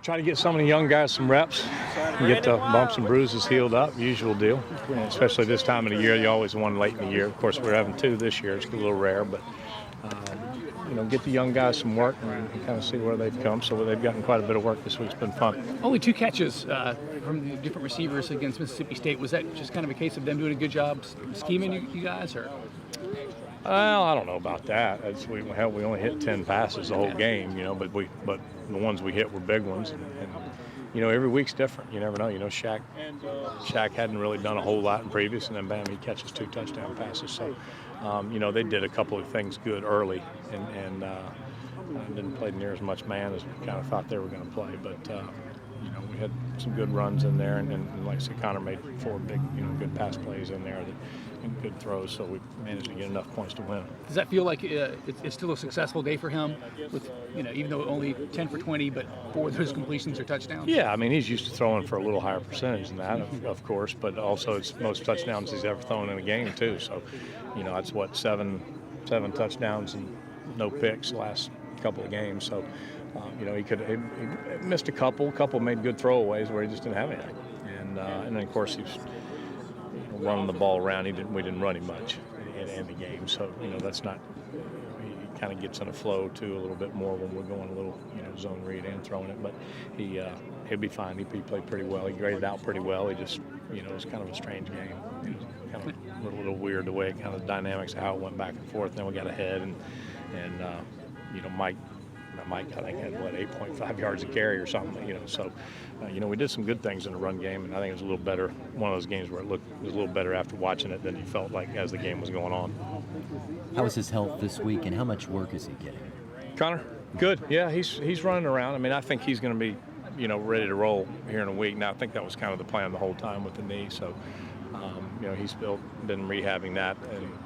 Try to get some of the young guys some reps, get the bumps and bruises healed up, usual deal. And especially this time of the year, you always won late in the year. Of course, we're having 2 this year. It's a little rare, but get the young guys some work and kind of see where they've come. So they've gotten quite a bit of work this week. It's been fun. Only 2 catches from the different receivers against Mississippi State. Was that just kind of a case of them doing a good job scheming you guys, or? Well, I don't know about that. We only hit 10 passes the whole game, but the ones we hit were big ones, and every week's different. You never know. Shaq hadn't really done a whole lot in previous, and then bam, he catches 2 touchdown passes. So, they did a couple of things good early, and didn't play near as much man as we kind of thought they were going to play, but. We had some good runs in there, and like I said, Connor made 4 big, good pass plays in there and good throws, so we managed to get enough points to win. Does that feel like it's still a successful day for him, with even though only 10 for 20, but 4 of those completions are touchdowns? Yeah, I mean, he's used to throwing for a little higher percentage than that, of course, but also it's most touchdowns he's ever thrown in a game too. So, that's what 7 touchdowns and no picks the last couple of games. So. He missed a couple made good throwaways where he just didn't have anything, and then of course he's running the ball around. We didn't run him much in the game, so that's not. He kind of gets in a flow too a little bit more when we're going a little zone read and throwing it, but he'll be fine. He played pretty well. He graded out pretty well. He just it was kind of a strange game. It was kind of a little weird the way kind of dynamics of how it went back and forth. Then we got ahead and Mike, I think, had 8.5 yards a carry or something, So, we did some good things in the run game, and I think it was a little better. One of those games where it was a little better after watching it than you felt like as the game was going on. How was his health this week, and how much work is he getting? Connor, good. Yeah, he's running around. I mean, I think he's going to be, ready to roll here in a week. Now, I think that was kind of the plan the whole time with the knee. So, he's still been rehabbing that,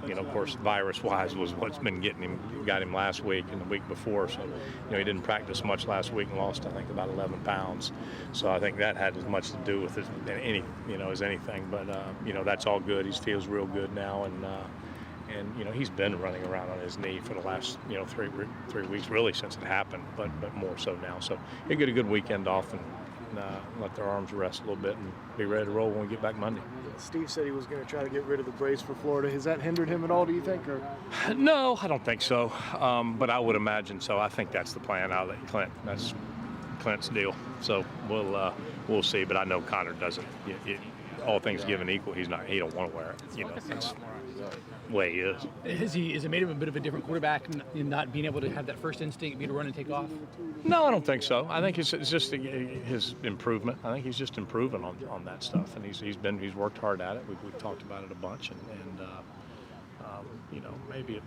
and of course, virus-wise was what's been got him last week and the week before. So, he didn't practice much last week and lost, I think, about 11 pounds. So I think that had as much to do with it as anything. But that's all good. He feels real good now, and he's been running around on his knee for the last 3 weeks, really since it happened, but more so now. So he'll get a good weekend off and let their arms rest a little bit and be ready to roll when we get back Monday. Steve said he was going to try to get rid of the brace for Florida. Has that hindered him at all, do you think? Or? No, I don't think so. But I would imagine so. I think that's the plan. I'll let Clint. That's Clint's deal. So we'll see. But I know Connor doesn't. All things given equal, he don't want to wear it. That's the way he is. Has it made him a bit of a different quarterback in not being able to have that first instinct, be to run and take off? No, I don't think so. I think it's just his improvement. I think he's just improving on that stuff, and he's worked hard at it. We've talked about it a bunch, and maybe it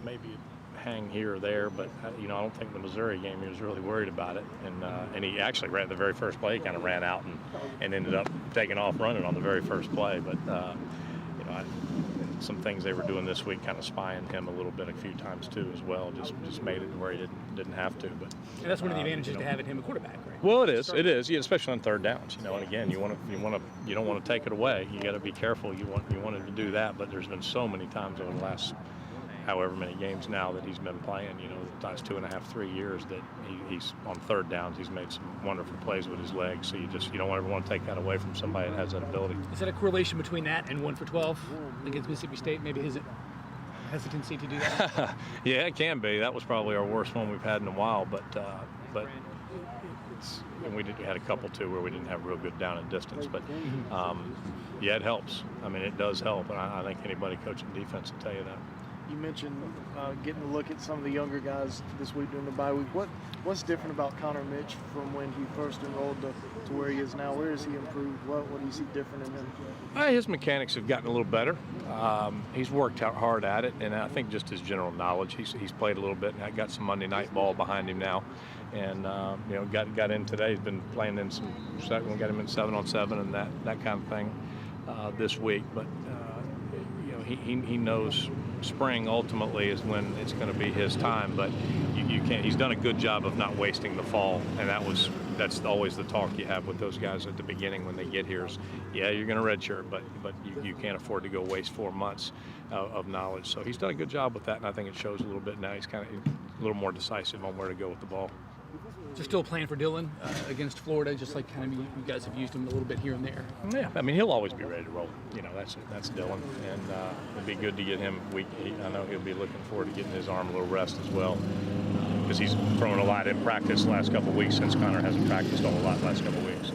hang here or there, but I don't think the Missouri game he was really worried about it, and he actually ran the very first play. He kind of ran out and ended up taking off running on the very first play, but some things they were doing this week kind of spying him a little bit a few times too as well, just made it where he didn't have to. But and that's one of the advantages to having him a quarterback, right? Well, it is, yeah, especially on third downs. And again, you don't want to take it away. You got to be careful. You wanted to do that, but there's been so many times over the last however many games now that he's been playing, the last 2.5, 3 years that he's on third downs. He's made some wonderful plays with his legs. So you don't ever want to take that away from somebody that has that ability. Is that a correlation between that and 1 for 12 against Mississippi State? Maybe his hesitancy to do that? Yeah, it can be. That was probably our worst one we've had in a while, but we had a couple too where we didn't have real good down and distance, but yeah, it helps. I mean, it does help, and I think anybody coaching defense will tell you that. You mentioned getting to look at some of the younger guys this week during the bye week. What's different about Connor Mitch from when he first enrolled to where he is now? Where has he improved? What do you see different in him? His mechanics have gotten a little better. He's worked out hard at it, and I think just his general knowledge. He's played a little bit, and I got some Monday night ball behind him now, and got in today. He's been playing in some second. We got him in 7-on-7 and that kind of thing this week, but he knows. Spring ultimately is when it's going to be his time, but you can't. He's done a good job of not wasting the fall, and that's always the talk you have with those guys at the beginning when they get here. Is you're going to redshirt, but you can't afford to go waste 4 months of knowledge. So he's done a good job with that, and I think it shows a little bit now. He's kind of a little more decisive on where to go with the ball. Is there still a plan for Dylan against Florida, just like kind of you guys have used him a little bit here and there? Yeah, I mean, he'll always be ready to roll. You know, that's Dylan, and it'd be good to get him week. I know he'll be looking forward to getting his arm a little rest as well, because he's thrown a lot in practice the last couple of weeks since Connor hasn't practiced a whole lot the last couple of weeks. So.